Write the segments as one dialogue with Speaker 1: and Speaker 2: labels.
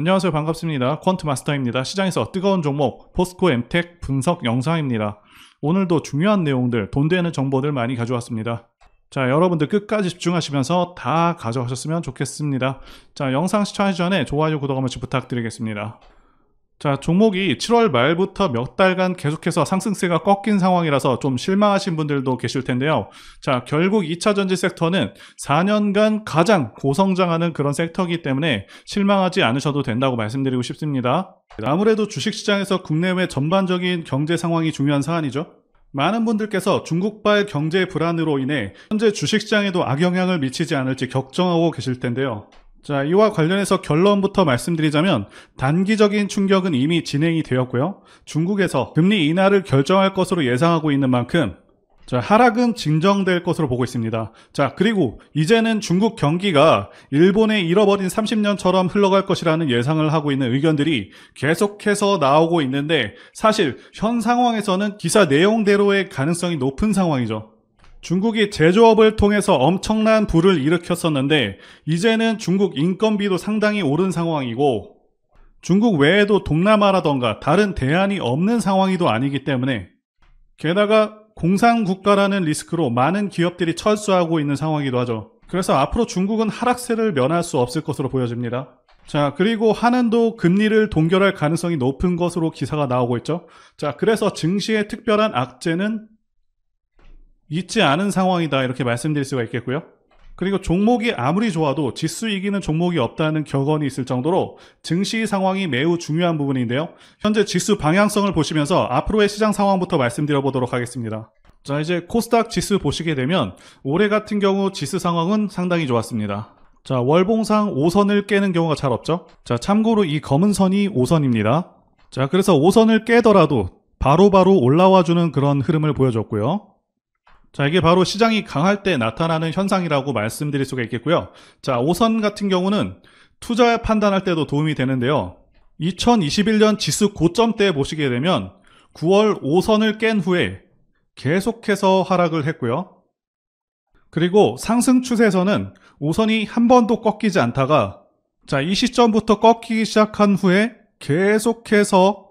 Speaker 1: 안녕하세요. 반갑습니다. 퀀트마스터입니다. 시장에서 뜨거운 종목 포스코 엠텍 분석 영상입니다. 오늘도 중요한 내용들, 돈 되는 정보들 많이 가져왔습니다. 자, 여러분들 끝까지 집중하시면서 다 가져가셨으면 좋겠습니다. 자, 영상 시청하기 전에 좋아요, 구독 한 번씩 부탁드리겠습니다. 자, 종목이 7월 말부터 몇 달간 계속해서 상승세가 꺾인 상황이라서 좀 실망하신 분들도 계실 텐데요. 자, 결국 2차전지 섹터는 4년간 가장 고성장하는 그런 섹터이기 때문에 실망하지 않으셔도 된다고 말씀드리고 싶습니다. 아무래도 주식시장에서 국내외 전반적인 경제 상황이 중요한 사안이죠. 많은 분들께서 중국발 경제 불안으로 인해 현재 주식시장에도 악영향을 미치지 않을지 걱정하고 계실 텐데요. 자, 이와 관련해서 결론부터 말씀드리자면 단기적인 충격은 이미 진행이 되었고요. 중국에서 금리 인하를 결정할 것으로 예상하고 있는 만큼 자, 하락은 진정될 것으로 보고 있습니다. 자, 그리고 이제는 중국 경기가 일본의 잃어버린 30년처럼 흘러갈 것이라는 예상을 하고 있는 의견들이 계속해서 나오고 있는데 사실 현 상황에서는 기사 내용대로의 가능성이 높은 상황이죠. 중국이 제조업을 통해서 엄청난 부를 일으켰었는데 이제는 중국 인건비도 상당히 오른 상황이고 중국 외에도 동남아라던가 다른 대안이 없는 상황이도 아니기 때문에 게다가 공산국가라는 리스크로 많은 기업들이 철수하고 있는 상황이기도 하죠. 그래서 앞으로 중국은 하락세를 면할 수 없을 것으로 보여집니다. 자, 그리고 한은도 금리를 동결할 가능성이 높은 것으로 기사가 나오고 있죠. 자, 그래서 증시의 특별한 악재는 있지 않은 상황이다 이렇게 말씀드릴 수가 있겠고요. 그리고 종목이 아무리 좋아도 지수 이기는 종목이 없다는 격언이 있을 정도로 증시 상황이 매우 중요한 부분인데요. 현재 지수 방향성을 보시면서 앞으로의 시장 상황부터 말씀드려 보도록 하겠습니다. 자, 이제 코스닥 지수 보시게 되면 올해 같은 경우 지수 상황은 상당히 좋았습니다. 자, 월봉상 5선을 깨는 경우가 잘 없죠. 자, 참고로 이 검은 선이 5선입니다. 자, 그래서 5선을 깨더라도 바로바로 올라와주는 그런 흐름을 보여줬고요. 자, 이게 바로 시장이 강할 때 나타나는 현상이라고 말씀드릴 수가 있겠고요. 자, 5선 같은 경우는 투자 판단할 때도 도움이 되는데요. 2021년 지수 고점 때 보시게 되면 9월 5선을 깬 후에 계속해서 하락을 했고요. 그리고 상승 추세에서는 5선이 한 번도 꺾이지 않다가 자, 이 시점부터 꺾이기 시작한 후에 계속해서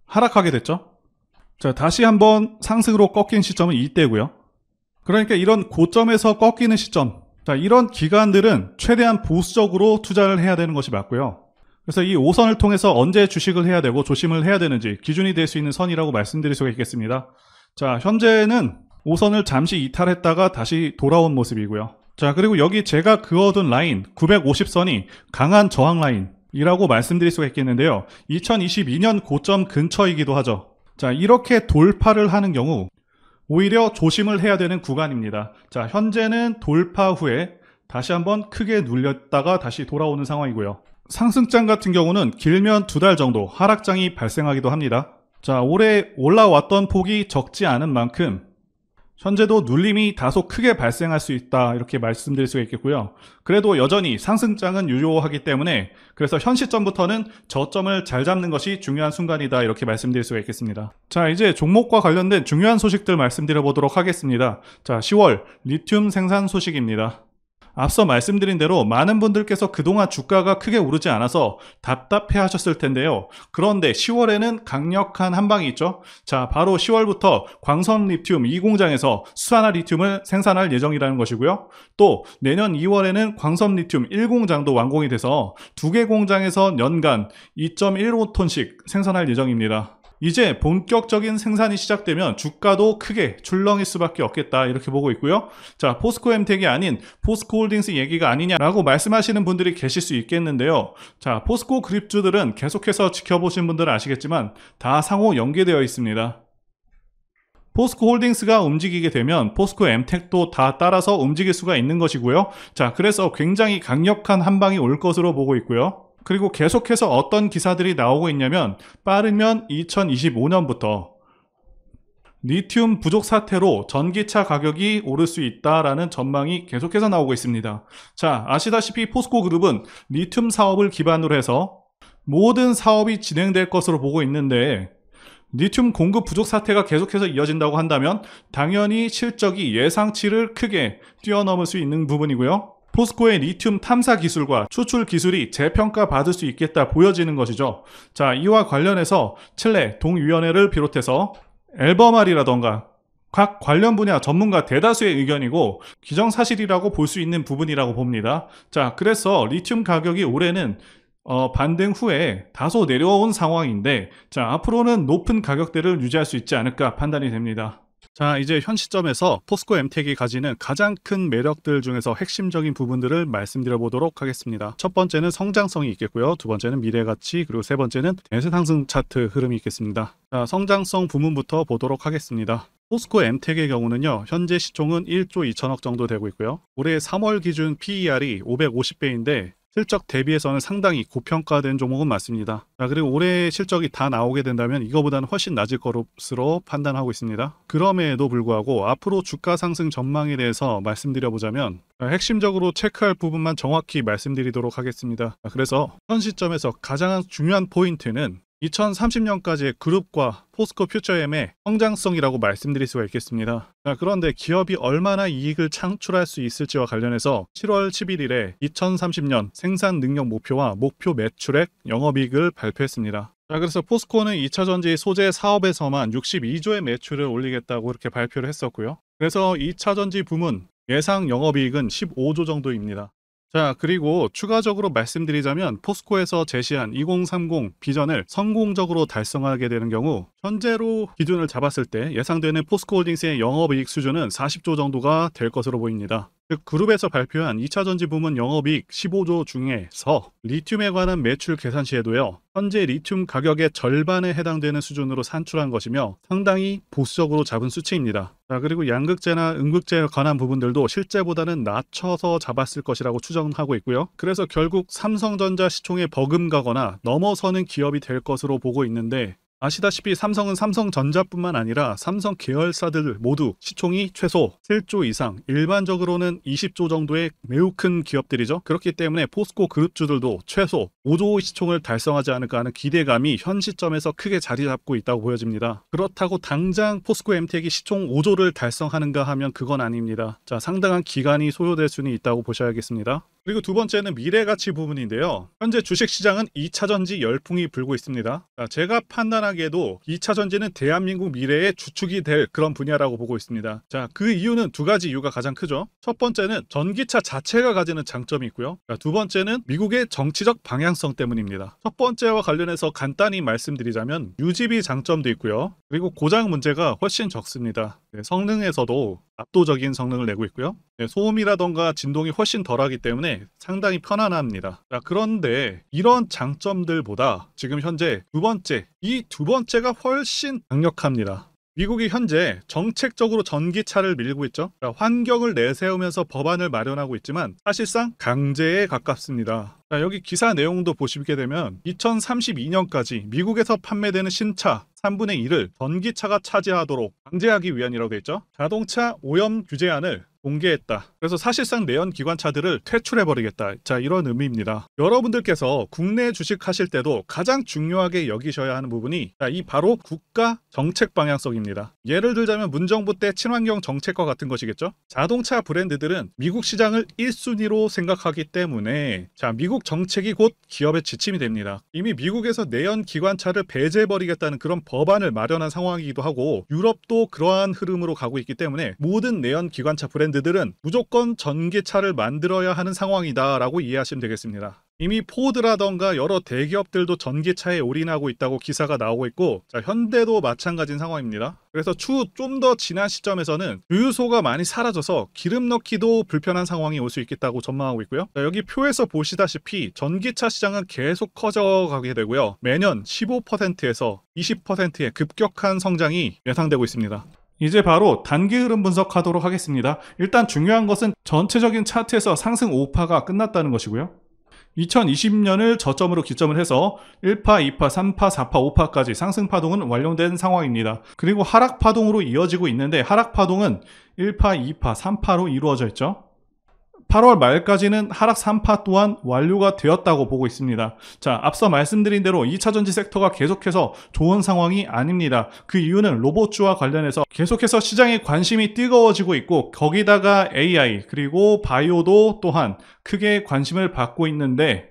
Speaker 1: 하락하게 됐죠. 자, 다시 한번 상승으로 꺾인 시점은 이때고요. 그러니까 이런 고점에서 꺾이는 시점, 자, 이런 기간들은 최대한 보수적으로 투자를 해야 되는 것이 맞고요. 그래서 이 5선을 통해서 언제 주식을 해야 되고 조심을 해야 되는지 기준이 될 수 있는 선이라고 말씀드릴 수가 있겠습니다. 자, 현재는 5선을 잠시 이탈했다가 다시 돌아온 모습이고요. 자, 그리고 여기 제가 그어둔 라인 950선이 강한 저항 라인이라고 말씀드릴 수가 있겠는데요. 2022년 고점 근처이기도 하죠. 자, 이렇게 돌파를 하는 경우 오히려 조심을 해야 되는 구간입니다. 자, 현재는 돌파 후에 다시 한번 크게 눌렸다가 다시 돌아오는 상황이고요. 상승장 같은 경우는 길면 2달 정도 하락장이 발생하기도 합니다. 자, 올해 올라왔던 폭이 적지 않은 만큼 현재도 눌림이 다소 크게 발생할 수 있다 이렇게 말씀드릴 수가 있겠고요. 그래도 여전히 상승장은 유효하기 때문에 그래서 현 시점부터는 저점을 잘 잡는 것이 중요한 순간이다 이렇게 말씀드릴 수가 있겠습니다. 자, 이제 종목과 관련된 중요한 소식들 말씀드려 보도록 하겠습니다. 자, 10월 리튬 생산 소식입니다. 앞서 말씀드린 대로 많은 분들께서 그동안 주가가 크게 오르지 않아서 답답해 하셨을 텐데요. 그런데 10월에는 강력한 한방이 있죠. 자, 바로 10월부터 광선 리튬 2공장에서 수산화 리튬을 생산할 예정이라는 것이고요. 또 내년 2월에는 광선 리튬 1공장도 완공이 돼서 2개 공장에서 연간 2.15톤씩 생산할 예정입니다. 이제 본격적인 생산이 시작되면 주가도 크게 출렁일 수밖에 없겠다 이렇게 보고 있고요. 자, 포스코 엠텍이 아닌 포스코 홀딩스 얘기가 아니냐라고 말씀하시는 분들이 계실 수 있겠는데요. 자, 포스코 그립주들은 계속해서 지켜보신 분들은 아시겠지만 다 상호 연계되어 있습니다. 포스코 홀딩스가 움직이게 되면 포스코 엠텍도 다 따라서 움직일 수가 있는 것이고요. 자, 그래서 굉장히 강력한 한방이 올 것으로 보고 있고요. 그리고 계속해서 어떤 기사들이 나오고 있냐면 빠르면 2025년부터 리튬 부족 사태로 전기차 가격이 오를 수 있다라는 전망이 계속해서 나오고 있습니다. 자, 아시다시피 포스코 그룹은 리튬 사업을 기반으로 해서 모든 사업이 진행될 것으로 보고 있는데 리튬 공급 부족 사태가 계속해서 이어진다고 한다면 당연히 실적이 예상치를 크게 뛰어넘을 수 있는 부분이고요. 포스코의 리튬 탐사 기술과 추출 기술이 재평가 받을 수 있겠다 보여지는 것이죠. 자, 이와 관련해서 칠레 동위원회를 비롯해서 앨버말이라던가 각 관련 분야 전문가 대다수의 의견이고 기정사실이라고 볼 수 있는 부분이라고 봅니다. 자, 그래서 리튬 가격이 올해는 반등 후에 다소 내려온 상황인데, 자, 앞으로는 높은 가격대를 유지할 수 있지 않을까 판단이 됩니다. 자, 이제 현 시점에서 포스코 엠텍이 가지는 가장 큰 매력들 중에서 핵심적인 부분들을 말씀드려 보도록 하겠습니다. 첫 번째는 성장성이 있겠고요. 두 번째는 미래가치, 그리고 세 번째는 대세 상승 차트 흐름이 있겠습니다. 자, 성장성 부문부터 보도록 하겠습니다. 포스코 엠텍의 경우는요, 현재 시총은 1조 2천억 정도 되고 있고요. 올해 3월 기준 PER이 550배인데 실적 대비해서는 상당히 고평가된 종목은 맞습니다. 자, 그리고 올해 실적이 다 나오게 된다면 이거보다는 훨씬 낮을 것으로 판단하고 있습니다. 그럼에도 불구하고 앞으로 주가 상승 전망에 대해서 말씀드려보자면 핵심적으로 체크할 부분만 정확히 말씀드리도록 하겠습니다. 그래서 현 시점에서 가장 중요한 포인트는 2030년까지의 그룹과 포스코 퓨처엠의 성장성이라고 말씀드릴 수가 있겠습니다. 자, 그런데 기업이 얼마나 이익을 창출할 수 있을지와 관련해서 7월 11일에 2030년 생산 능력 목표와 목표 매출액, 영업이익을 발표했습니다. 자, 그래서 포스코는 2차전지 소재 사업에서만 62조의 매출을 올리겠다고 이렇게 발표를 했었고요. 그래서 2차전지 부문 예상 영업이익은 15조 정도입니다. 자, 그리고 추가적으로 말씀드리자면 포스코에서 제시한 2030 비전을 성공적으로 달성하게 되는 경우 현재로 기준을 잡았을 때 예상되는 포스코홀딩스의 영업이익 수준은 40조 정도가 될 것으로 보입니다. 즉 그룹에서 발표한 2차전지 부문 영업이익 15조 중에서 리튬에 관한 매출 계산 시에도요, 현재 리튬 가격의 절반에 해당되는 수준으로 산출한 것이며 상당히 보수적으로 잡은 수치입니다. 자, 그리고 양극재나 음극재에 관한 부분들도 실제보다는 낮춰서 잡았을 것이라고 추정하고 있고요. 그래서 결국 삼성전자 시총에 버금가거나 넘어서는 기업이 될 것으로 보고 있는데, 아시다시피 삼성은 삼성전자뿐만 아니라 삼성 계열사들 모두 시총이 최소 7조 이상, 일반적으로는 20조 정도의 매우 큰 기업들이죠. 그렇기 때문에 포스코 그룹주들도 최소 5조 시총을 달성하지 않을까 하는 기대감이 현 시점에서 크게 자리 잡고 있다고 보여집니다. 그렇다고 당장 포스코 엠텍이 시총 5조를 달성하는가 하면 그건 아닙니다. 자, 상당한 기간이 소요될 수는 있다고 보셔야겠습니다. 그리고 두 번째는 미래가치 부분인데요. 현재 주식시장은 2차전지 열풍이 불고 있습니다. 자, 제가 판단하기에도 2차전지는 대한민국 미래의 주축이 될 그런 분야라고 보고 있습니다. 자, 그 이유는 두 가지 이유가 가장 크죠. 첫 번째는 전기차 자체가 가지는 장점이 있고요. 자, 두 번째는 미국의 정치적 방향성 때문입니다. 첫 번째와 관련해서 간단히 말씀드리자면 유지비 장점도 있고요. 그리고 고장 문제가 훨씬 적습니다. 성능에서도 압도적인 성능을 내고 있고요. 소음이라던가 진동이 훨씬 덜하기 때문에 상당히 편안합니다. 자, 그런데 이런 장점들보다 지금 현재 이 두 번째가 훨씬 강력합니다. 미국이 현재 정책적으로 전기차를 밀고 있죠. 자, 환경을 내세우면서 법안을 마련하고 있지만 사실상 강제에 가깝습니다. 자, 여기 기사 내용도 보시게 되면 2032년까지 미국에서 판매되는 신차 3분의 1을 전기차가 차지하도록 강제하기 위함이라고 되어 있죠. 자동차 오염 규제안을 공개했다. 그래서 사실상 내연 기관차들을 퇴출해버리겠다. 자, 이런 의미입니다. 여러분들께서 국내 주식하실 때도 가장 중요하게 여기셔야 하는 부분이 이 바로 국가 정책 방향성입니다. 예를 들자면 문정부 때 친환경 정책과 같은 것이겠죠. 자동차 브랜드들은 미국 시장을 1순위로 생각하기 때문에 자, 미국 정책이 곧 기업의 지침이 됩니다. 이미 미국에서 내연 기관차를 배제해버리겠다는 그런 법안을 마련한 상황이기도 하고 유럽도 그러한 흐름으로 가고 있기 때문에 모든 내연 기관차 브랜드들은 무조건 전기차를 만들어야 하는 상황이다라고 이해하시면 되겠습니다. 이미 포드라던가 여러 대기업들도 전기차에 올인하고 있다고 기사가 나오고 있고, 자, 현대도 마찬가지인 상황입니다. 그래서 추후 좀 더 지난 시점에서는 주유소가 많이 사라져서 기름 넣기도 불편한 상황이 올 수 있겠다고 전망하고 있고요. 자, 여기 표에서 보시다시피 전기차 시장은 계속 커져가게 되고요. 매년 15%에서 20%의 급격한 성장이 예상되고 있습니다. 이제 바로 단기 흐름 분석하도록 하겠습니다. 일단 중요한 것은 전체적인 차트에서 상승 5파가 끝났다는 것이고요. 2020년을 저점으로 기점을 해서 1파, 2파, 3파, 4파, 5파까지 상승 파동은 완료된 상황입니다. 그리고 하락 파동으로 이어지고 있는데 하락 파동은 1파, 2파, 3파로 이루어져 있죠. 8월 말까지는 하락 3파 또한 완료가 되었다고 보고 있습니다. 자, 앞서 말씀드린 대로 2차전지 섹터가 계속해서 좋은 상황이 아닙니다. 그 이유는 로봇주와 관련해서 계속해서 시장의 관심이 뜨거워지고 있고, 거기다가 AI 그리고 바이오도 또한 크게 관심을 받고 있는데,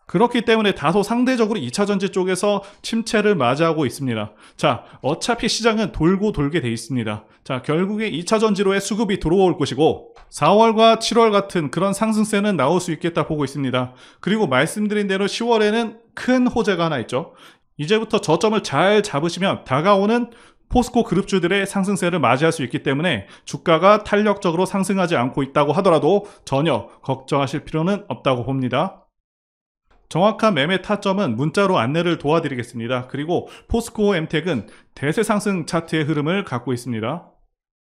Speaker 1: 그렇기 때문에 다소 상대적으로 2차전지 쪽에서 침체를 맞이하고 있습니다. 자, 어차피 시장은 돌고 돌게 돼 있습니다. 자, 결국에 2차전지로의 수급이 들어올 것이고 4월과 7월 같은 그런 상승세는 나올 수 있겠다 보고 있습니다. 그리고 말씀드린 대로 10월에는 큰 호재가 하나 있죠. 이제부터 저점을 잘 잡으시면 다가오는 포스코 그룹주들의 상승세를 맞이할 수 있기 때문에 주가가 탄력적으로 상승하지 않고 있다고 하더라도 전혀 걱정하실 필요는 없다고 봅니다. 정확한 매매 타점은 문자로 안내를 도와드리겠습니다. 그리고 포스코 엠텍은 대세 상승 차트의 흐름을 갖고 있습니다.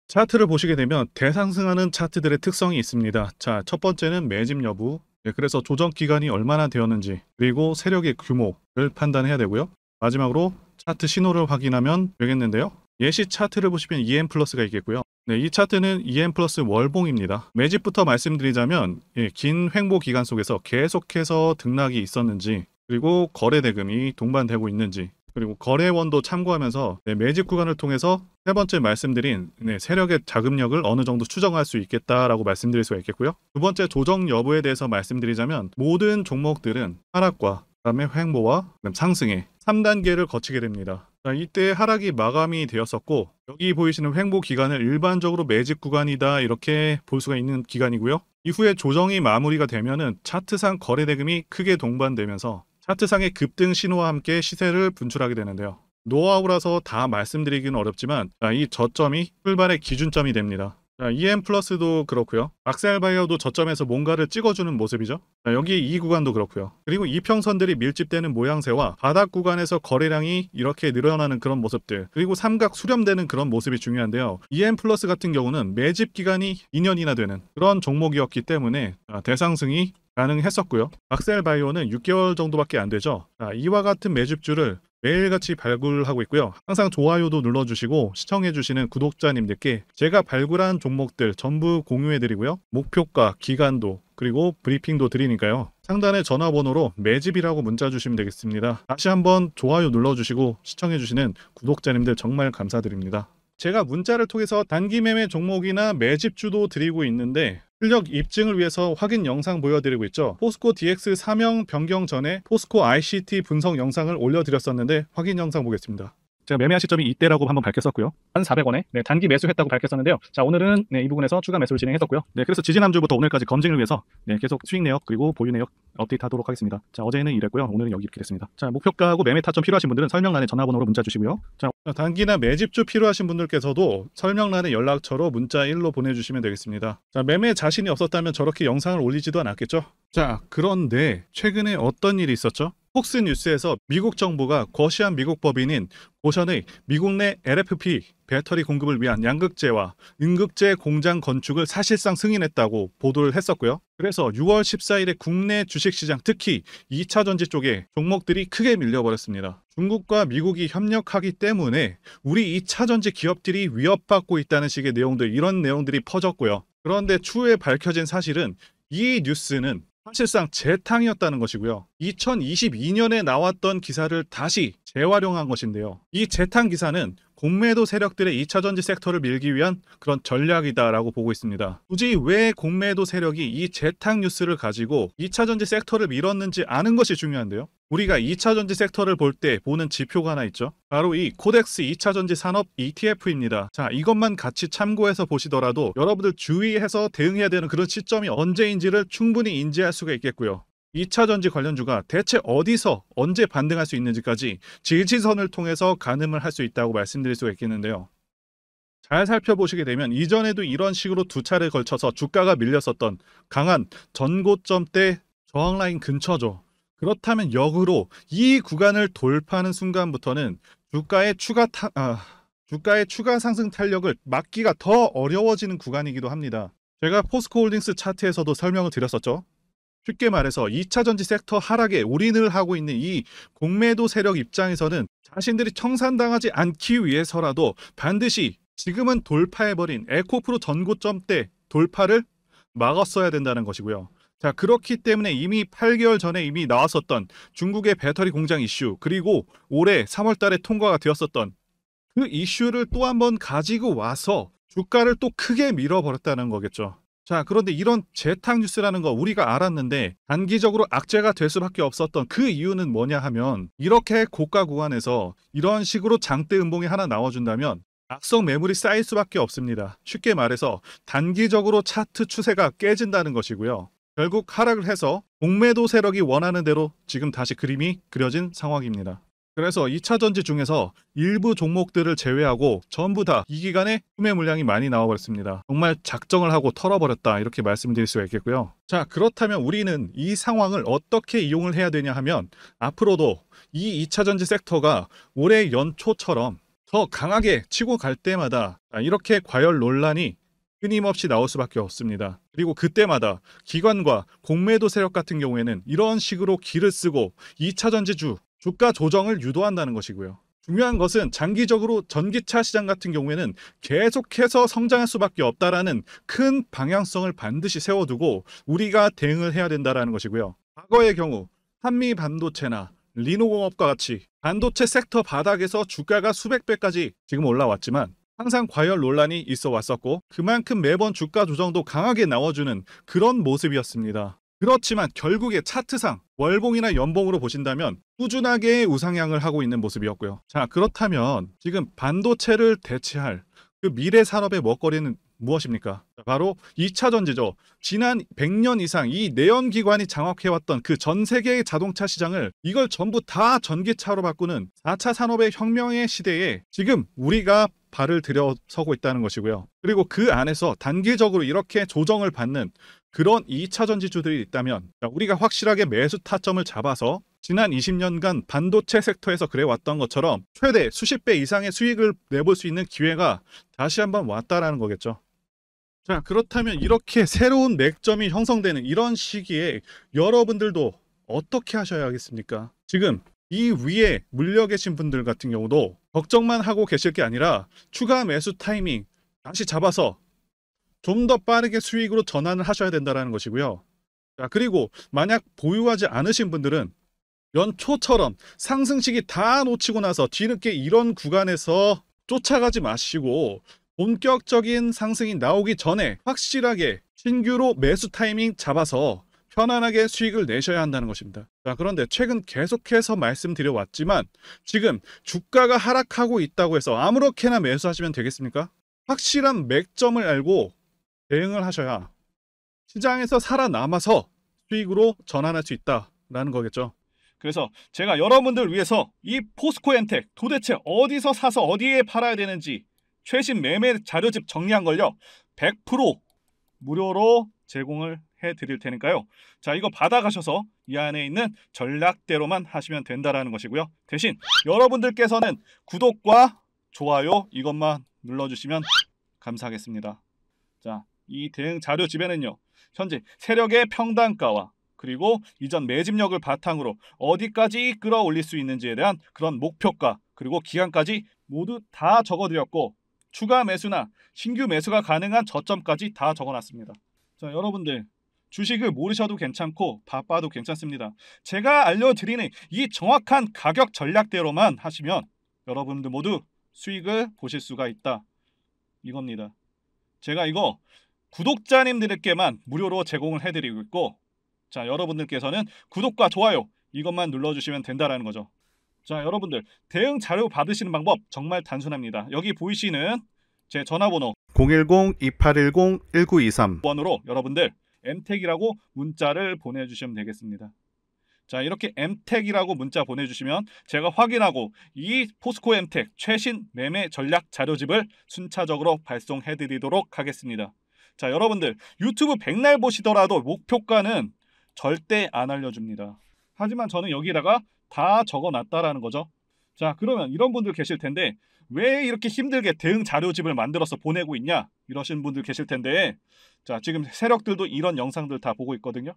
Speaker 1: 차트를 보시게 되면 대상승하는 차트들의 특성이 있습니다. 자, 첫 번째는 매집 여부, 그래서 조정 기간이 얼마나 되었는지, 그리고 세력의 규모를 판단해야 되고요. 마지막으로 차트 신호를 확인하면 되겠는데요. 예시 차트를 보시면 EM 플러스가 있겠고요. 네, 이 차트는 EM 플러스 월봉입니다. 매집부터 말씀드리자면 긴 횡보 기간 속에서 계속해서 등락이 있었는지, 그리고 거래 대금이 동반되고 있는지, 그리고 거래원도 참고하면서 매집 구간을 통해서 세 번째 말씀드린 세력의 자금력을 어느 정도 추정할 수 있겠다라고 말씀드릴 수가 있겠고요. 두 번째 조정 여부에 대해서 말씀드리자면 모든 종목들은 하락과 그다음에 횡보와 상승의 3단계를 거치게 됩니다. 자, 이때 하락이 마감이 되었었고, 여기 보이시는 횡보 기간을 일반적으로 매집 구간이다 이렇게 볼 수가 있는 기간이고요. 이후에 조정이 마무리가 되면은 차트상 거래 대금이 크게 동반되면서 차트상의 급등 신호와 함께 시세를 분출하게 되는데요. 노하우라서 다 말씀드리기는 어렵지만 이 저점이 출발의 기준점이 됩니다. 자, EM 플러스도 그렇고요. 악셀바이어도 저점에서 뭔가를 찍어주는 모습이죠. 자, 여기 이 구간도 그렇고요. 그리고 이평선들이 밀집되는 모양새와 바닥 구간에서 거래량이 이렇게 늘어나는 그런 모습들, 그리고 삼각 수렴되는 그런 모습이 중요한데요. EM 플러스 같은 경우는 매집 기간이 2년이나 되는 그런 종목이었기 때문에 대상승이 가능했었고요. 악셀바이오는 6개월 정도밖에 안 되죠. 자, 이와 같은 매집주를 매일같이 발굴하고 있고요. 항상 좋아요도 눌러주시고 시청해주시는 구독자님들께 제가 발굴한 종목들 전부 공유해드리고요. 목표가, 기간도, 그리고 브리핑도 드리니까요. 상단에 전화번호로 매집이라고 문자 주시면 되겠습니다. 다시 한번 좋아요 눌러주시고 시청해주시는 구독자님들 정말 감사드립니다. 제가 문자를 통해서 단기 매매 종목이나 매집주도 드리고 있는데 실력 입증을 위해서 확인 영상 보여드리고 있죠. 포스코 DX 사명 변경 전에 포스코 ICT 분석 영상을 올려드렸었는데 확인 영상 보겠습니다. 제가 매매한 시점이 이때라고 한번 밝혔었고요. 1,400원에 단기 매수했다고 밝혔었는데요. 자, 오늘은 이 부분에서 추가 매수를 진행했었고요. 그래서 지지난주부터 오늘까지 검증을 위해서 계속 수익 내역 그리고 보유 내역 업데이트하도록 하겠습니다. 자, 어제는 이랬고요. 오늘은 여기 이렇게 됐습니다. 자, 목표가하고 매매 타점 필요하신 분들은 설명란에 전화번호로 문자 주시고요. 자, 단기나 매집주 필요하신 분들께서도 설명란에 연락처로 문자 1로 보내주시면 되겠습니다. 자, 매매 자신이 없었다면 저렇게 영상을 올리지도 않았겠죠. 자, 그런데 최근에 어떤 일이 있었죠? 폭스뉴스에서 미국 정부가 거시한 미국 법인인 고션의 미국 내 LFP 배터리 공급을 위한 양극재와 음극재 공장 건축을 사실상 승인했다고 보도를 했었고요. 그래서 6월 14일에 국내 주식시장, 특히 2차전지 쪽에 종목들이 크게 밀려버렸습니다. 중국과 미국이 협력하기 때문에 우리 2차전지 기업들이 위협받고 있다는 식의 내용들, 이런 내용들이 퍼졌고요. 그런데 추후에 밝혀진 사실은 이 뉴스는 사실상 재탕이었다는 것이고요. 2022년에 나왔던 기사를 다시 재활용한 것인데요. 이 재탕 기사는 공매도 세력들의 2차전지 섹터를 밀기 위한 그런 전략이다라고 보고 있습니다. 굳이 왜 공매도 세력이 이 재탕 뉴스를 가지고 2차전지 섹터를 밀었는지 아는 것이 중요한데요. 우리가 2차전지 섹터를 볼 때 보는 지표가 하나 있죠. 바로 이 코덱스 2차전지 산업 ETF입니다. 자, 이것만 같이 참고해서 보시더라도 여러분들 주의해서 대응해야 되는 그런 시점이 언제인지를 충분히 인지할 수가 있겠고요. 2차전지 관련주가 대체 어디서 언제 반등할 수 있는지까지 지지선을 통해서 가늠을 할 수 있다고 말씀드릴 수가 있겠는데요. 잘 살펴보시게 되면 이전에도 이런 식으로 두 차례 걸쳐서 주가가 밀렸었던 강한 전고점대 저항라인 근처죠. 그렇다면 역으로 이 구간을 돌파하는 순간부터는 주가의 추가 상승 탄력을 막기가 더 어려워지는 구간이기도 합니다. 제가 포스코홀딩스 차트에서도 설명을 드렸었죠. 쉽게 말해서 2차전지 섹터 하락에 올인을 하고 있는 이 공매도 세력 입장에서는 자신들이 청산당하지 않기 위해서라도 반드시 지금은 돌파해버린 에코프로 전고점대 돌파를 막았어야 된다는 것이고요. 자, 그렇기 때문에 이미 8개월 전에 이미 나왔었던 중국의 배터리 공장 이슈, 그리고 올해 3월 달에 통과가 되었었던 그 이슈를 또 한 번 가지고 와서 주가를 또 크게 밀어버렸다는 거겠죠. 자, 그런데 이런 재탕 뉴스라는 거 우리가 알았는데 단기적으로 악재가 될 수밖에 없었던 그 이유는 뭐냐 하면, 이렇게 고가 구간에서 이런 식으로 장대 음봉이 하나 나와준다면 악성 매물이 쌓일 수밖에 없습니다. 쉽게 말해서 단기적으로 차트 추세가 깨진다는 것이고요. 결국 하락을 해서 공매도 세력이 원하는 대로 지금 다시 그림이 그려진 상황입니다. 그래서 2차 전지 중에서 일부 종목들을 제외하고 전부 다 이 기간에 구매 물량이 많이 나와버렸습니다. 정말 작정을 하고 털어버렸다, 이렇게 말씀드릴 수가 있겠고요. 자, 그렇다면 우리는 이 상황을 어떻게 이용을 해야 되냐 하면, 앞으로도 이 2차 전지 섹터가 올해 연초처럼 더 강하게 치고 갈 때마다 이렇게 과열 논란이 끊임없이 나올 수밖에 없습니다. 그리고 그때마다 기관과 공매도 세력 같은 경우에는 이런 식으로 기를 쓰고 2차 전지주 주가 조정을 유도한다는 것이고요. 중요한 것은 장기적으로 전기차 시장 같은 경우에는 계속해서 성장할 수밖에 없다라는 큰 방향성을 반드시 세워두고 우리가 대응을 해야 된다는 것이고요. 과거의 경우 한미 반도체나 리노공업과 같이 반도체 섹터 바닥에서 주가가 수백 배까지 지금 올라왔지만 항상 과열 논란이 있어 왔었고, 그만큼 매번 주가 조정도 강하게 나와주는 그런 모습이었습니다. 그렇지만 결국에 차트상 월봉이나 연봉으로 보신다면 꾸준하게 우상향을 하고 있는 모습이었고요. 자, 그렇다면 지금 반도체를 대체할 그 미래 산업의 먹거리는 무엇입니까? 바로 2차 전지죠. 지난 100년 이상 이 내연기관이 장악해왔던 그 전 세계의 자동차 시장을, 이걸 전부 다 전기차로 바꾸는 4차 산업의 혁명의 시대에 지금 우리가 발을 들여서고 있다는 것이고요. 그리고 그 안에서 단기적으로 이렇게 조정을 받는 그런 2차 전지주들이 있다면 우리가 확실하게 매수 타점을 잡아서 지난 20년간 반도체 섹터에서 그래왔던 것처럼 최대 수십 배 이상의 수익을 내볼 수 있는 기회가 다시 한번 왔다라는 거겠죠. 자, 그렇다면 이렇게 새로운 맥점이 형성되는 이런 시기에 여러분들도 어떻게 하셔야 하겠습니까? 지금 이 위에 물려 계신 분들 같은 경우도 걱정만 하고 계실 게 아니라 추가 매수 타이밍 다시 잡아서 좀 더 빠르게 수익으로 전환을 하셔야 된다는 것이고요. 자, 그리고 만약 보유하지 않으신 분들은 연초처럼 상승시기 다 놓치고 나서 뒤늦게 이런 구간에서 쫓아가지 마시고 본격적인 상승이 나오기 전에 확실하게 신규로 매수 타이밍 잡아서 편안하게 수익을 내셔야 한다는 것입니다. 자, 그런데 최근 계속해서 말씀드려왔지만 지금 주가가 하락하고 있다고 해서 아무렇게나 매수하시면 되겠습니까? 확실한 맥점을 알고 대응을 하셔야 시장에서 살아남아서 수익으로 전환할 수 있다라는 거겠죠. 그래서 제가 여러분들 위해서 이 포스코엔텍 도대체 어디서 사서 어디에 팔아야 되는지 최신 매매 자료집 정리한 걸요 100% 무료로 제공을 해드릴 테니까요. 자, 이거 받아가셔서 이 안에 있는 전략대로만 하시면 된다라는 것이고요. 대신 여러분들께서는 구독과 좋아요 이것만 눌러주시면 감사하겠습니다. 자, 이 대응 자료집에는요 현재 세력의 평단가와 그리고 이전 매집력을 바탕으로 어디까지 끌어올릴 수 있는지에 대한 그런 목표가 그리고 기간까지 모두 다 적어드렸고, 추가 매수나 신규 매수가 가능한 저점까지 다 적어놨습니다. 자, 여러분들 주식을 모르셔도 괜찮고 바빠도 괜찮습니다. 제가 알려드리는 이 정확한 가격 전략대로만 하시면 여러분들 모두 수익을 보실 수가 있다, 이겁니다. 제가 이거 구독자님들께만 무료로 제공을 해드리고 있고, 자, 여러분들께서는 구독과 좋아요 이것만 눌러주시면 된다라는 거죠. 자, 여러분들 대응 자료 받으시는 방법 정말 단순합니다. 여기 보이시는 제 전화번호 010-2810-1923 번으로 여러분들 MTEC이라고 문자를 보내주시면 되겠습니다. 자, 이렇게 MTEC이라고 문자 보내주시면 제가 확인하고 이 포스코 MTEC 최신 매매 전략 자료집을 순차적으로 발송해드리도록 하겠습니다. 자, 여러분들 유튜브 백날 보시더라도 목표가는 절대 안 알려줍니다. 하지만 저는 여기다가 다 적어놨다라는 거죠. 자, 그러면 이런 분들 계실 텐데 왜 이렇게 힘들게 대응 자료집을 만들어서 보내고 있냐 이러신 분들 계실 텐데, 자, 지금 세력들도 이런 영상들 다 보고 있거든요.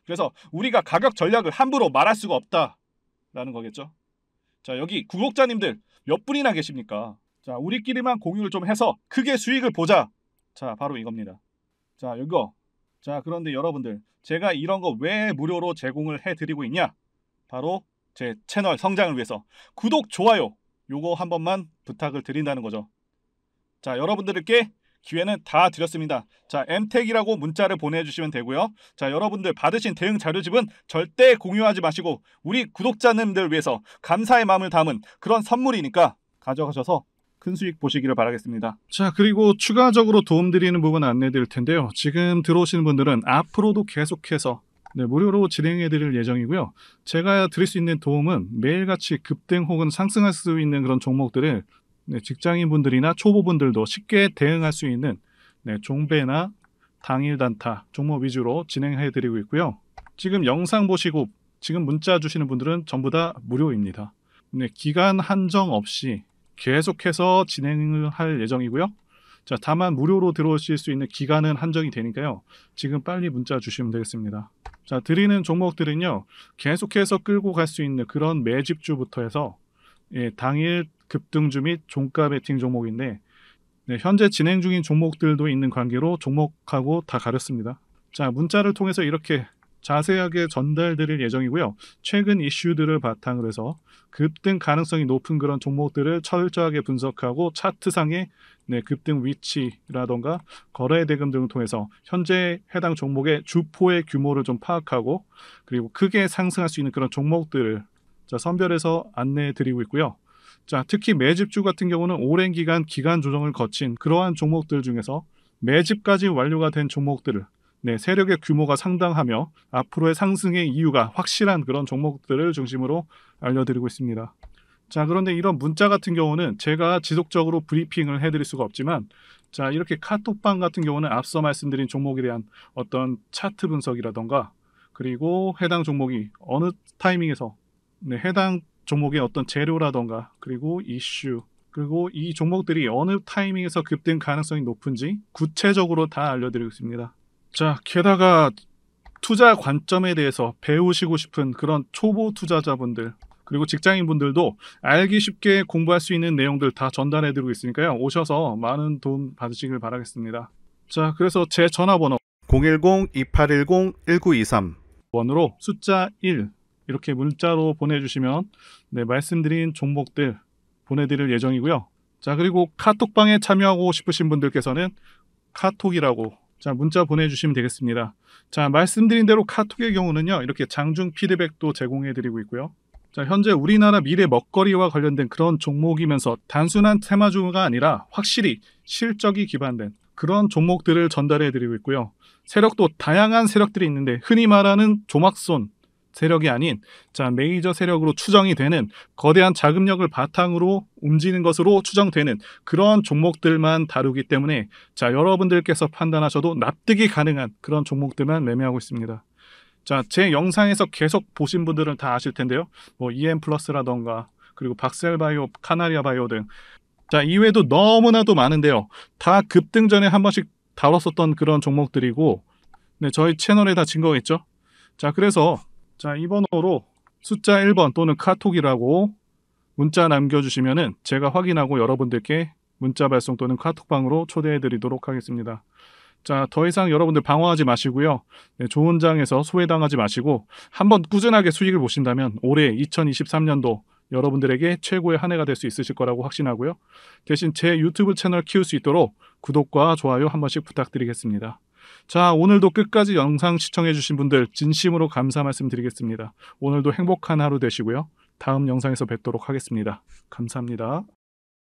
Speaker 1: 그래서 우리가 가격 전략을 함부로 말할 수가 없다라는 거겠죠. 자, 여기 구독자님들 몇 분이나 계십니까? 자, 우리끼리만 공유를 좀 해서 크게 수익을 보자. 자, 바로 이겁니다. 자, 이거 자, 그런데 여러분들, 제가 이런 거 왜 무료로 제공을 해드리고 있냐? 바로 제 채널 성장을 위해서 구독, 좋아요 요거 한 번만 부탁을 드린다는 거죠. 자, 여러분들께 기회는 다 드렸습니다. 자, 엠택이라고 문자를 보내주시면 되고요. 자, 여러분들 받으신 대응 자료집은 절대 공유하지 마시고 우리 구독자님들 위해서 감사의 마음을 담은 그런 선물이니까 가져가셔서 큰 수익 보시기를 바라겠습니다. 자, 그리고 추가적으로 도움드리는 부분 안내 드릴 텐데요. 지금 들어오시는 분들은 앞으로도 계속해서 무료로 진행해 드릴 예정이고요. 제가 드릴 수 있는 도움은 매일같이 급등 혹은 상승할 수 있는 그런 종목들을 직장인분들이나 초보분들도 쉽게 대응할 수 있는 종배나 당일 단타 종목 위주로 진행해 드리고 있고요. 지금 영상 보시고 지금 문자 주시는 분들은 전부 다 무료입니다. 기간 한정 없이 계속해서 진행을 할 예정이고요. 자, 다만 무료로 들어오실 수 있는 기간은 한정이 되니까요. 지금 빨리 문자 주시면 되겠습니다. 자, 드리는 종목들은요. 계속해서 끌고 갈 수 있는 그런 매집주부터 해서 당일 급등주 및 종가 베팅 종목인데 현재 진행 중인 종목들도 있는 관계로 종목하고 다 가렸습니다. 자, 문자를 통해서 이렇게 자세하게 전달드릴 예정이고요. 최근 이슈들을 바탕으로 해서 급등 가능성이 높은 그런 종목들을 철저하게 분석하고 차트상의 급등 위치라던가 거래 대금 등을 통해서 현재 해당 종목의 주포의 규모를 좀 파악하고 그리고 크게 상승할 수 있는 그런 종목들을 선별해서 안내해 드리고 있고요. 자, 특히 매집주 같은 경우는 오랜 기간 조정을 거친 그러한 종목들 중에서 매집까지 완료가 된 종목들을 세력의 규모가 상당하며 앞으로의 상승의 이유가 확실한 그런 종목들을 중심으로 알려드리고 있습니다. 자, 그런데 이런 문자 같은 경우는 제가 지속적으로 브리핑을 해드릴 수가 없지만 자, 이렇게 카톡방 같은 경우는 앞서 말씀드린 종목에 대한 어떤 차트 분석이라던가 그리고 해당 종목이 어느 타이밍에서 해당 종목의 어떤 재료라던가 그리고 이슈 그리고 이 종목들이 어느 타이밍에서 급등 가능성이 높은지 구체적으로 다 알려드리고 있습니다. 자, 게다가 투자 관점에 대해서 배우시고 싶은 그런 초보 투자자분들 그리고 직장인분들도 알기 쉽게 공부할 수 있는 내용들 다 전달해드리고 있으니까요. 오셔서 많은 도움 받으시길 바라겠습니다. 자, 그래서 제 전화번호 010-2810-1923 번호로 숫자 1 이렇게 문자로 보내주시면 말씀드린 종목들 보내드릴 예정이고요. 자, 그리고 카톡방에 참여하고 싶으신 분들께서는 카톡이라고 문자 보내주시면 되겠습니다. 자, 말씀드린 대로 카톡의 경우는요. 이렇게 장중 피드백도 제공해드리고 있고요. 자, 현재 우리나라 미래 먹거리와 관련된 그런 종목이면서 단순한 테마주가 아니라 확실히 실적이 기반된 그런 종목들을 전달해드리고 있고요. 세력도 다양한 세력들이 있는데 흔히 말하는 조막손 세력이 아닌 메이저 세력으로 추정이 되는 거대한 자금력을 바탕으로 움직이는 것으로 추정되는 그런 종목들만 다루기 때문에 여러분들께서 판단하셔도 납득이 가능한 그런 종목들만 매매하고 있습니다. 자, 제 영상에서 계속 보신 분들은 다 아실 텐데요. EM플러스라던가 그리고 박셀바이오, 카나리아바이오 등 이외에도 너무나도 많은데요. 다 급등 전에 한 번씩 다뤘었던 그런 종목들이고 저희 채널에 다 증거가 있죠. 자, 그래서 이 번호로 숫자 1번 또는 카톡이라고 문자 남겨주시면은 제가 확인하고 여러분들께 문자 발송 또는 카톡방으로 초대해 드리도록 하겠습니다. 자, 더 이상 여러분들 방어하지 마시고요. 좋은 장에서 소외당하지 마시고 한번 꾸준하게 수익을 보신다면 올해 2023년도 여러분들에게 최고의 한 해가 될 수 있으실 거라고 확신하고요. 대신 제 유튜브 채널 키울 수 있도록 구독과 좋아요 한 번씩 부탁드리겠습니다. 자, 오늘도 끝까지 영상 시청해주신 분들 진심으로 감사 말씀드리겠습니다. 오늘도 행복한 하루 되시고요. 다음 영상에서 뵙도록 하겠습니다. 감사합니다.